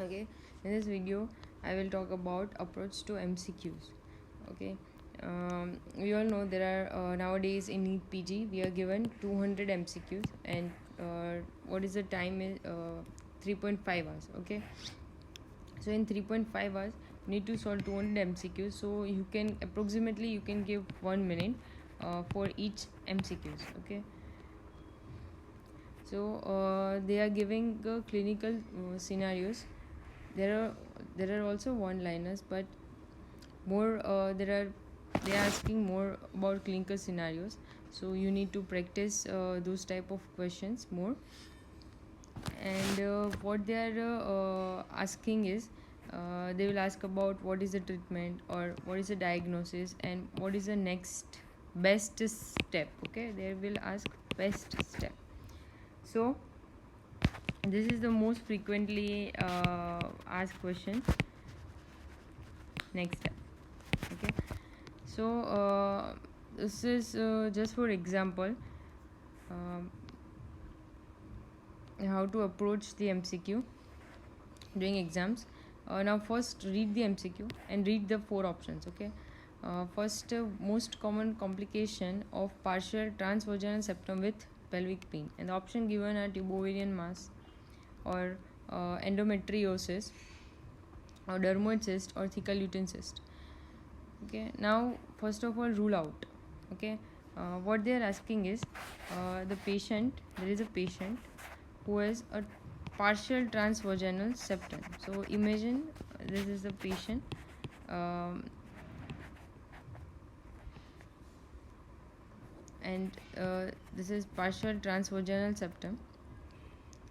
Okay, in this video I will talk about approach to MCQs. Okay, we all know there are nowadays in neet PG we are given 200 MCQs, and what is the time is 3.5 hours. Okay, so in 3.5 hours you need to solve 200 MCQs, so you can approximately you can give 1 minute for each MCQs. Okay, so they are giving clinical scenarios. There are also one liners, but more they are asking more about clinical scenarios, so you need to practice those type of questions more. And what they are asking is they will ask about what is the treatment or what is the diagnosis and what is the next best step. Okay, they will ask best step. So this is the most frequently asked question. Next step. Okay, so this is just for example how to approach the MCQ during exams. Now first read the MCQ and read the 4 options. Okay, first, most common complication of partial transvaginal septum with pelvic pain, and the option given are tubovarian mass or endometriosis or dermoid cyst or thecal lutein cyst. Okay, now first of all rule out. Okay, what they are asking is there is a patient who has a partial transvaginal septum. So imagine this is the patient, and this is partial transvaginal septum.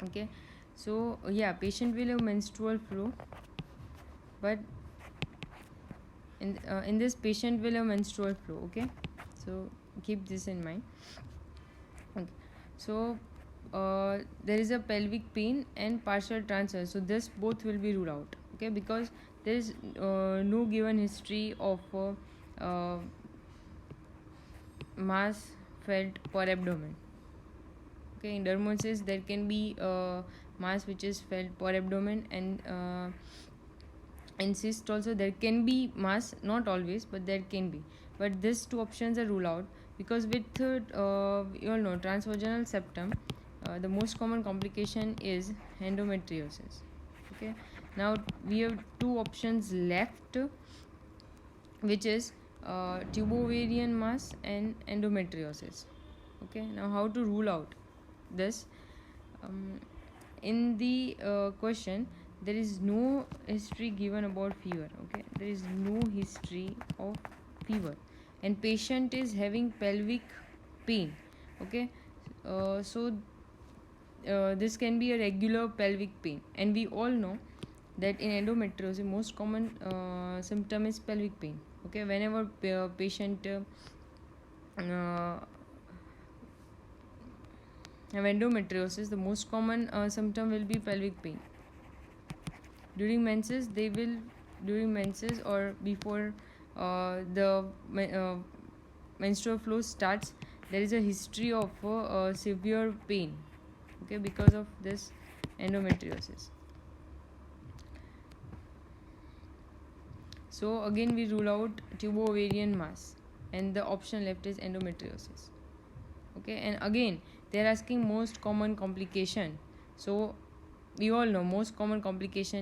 Okay, so yeah, patient will have menstrual flow, but in this patient will have menstrual flow. Okay, so keep this in mind. Okay, so there is a pelvic pain and partial transfer, so this both will be ruled out. Okay, because there is no given history of mass felt per abdomen. Okay, in dermosis there can be mass which is felt per abdomen, and in cyst also there can be mass, not always, but there can be. But these two options are ruled out because with you all know transvaginal septum, the most common complication is endometriosis. Okay, now we have 2 options left, which is tubovarian mass and endometriosis. Okay, now how to rule out this? In the question there is no history given about fever. Okay, there is no history of fever, and patient is having pelvic pain. Okay, so this can be a regular pelvic pain, and we all know that in endometriosis most common symptom is pelvic pain. Okay, whenever patient have endometriosis, the most common symptom will be pelvic pain. During menses or before the menstrual flow starts, there is a history of severe pain. Okay, because of this endometriosis. So again we rule out tubovarian mass, and the option left is endometriosis. Okay, and again they are asking most common complication. So we all know most common complication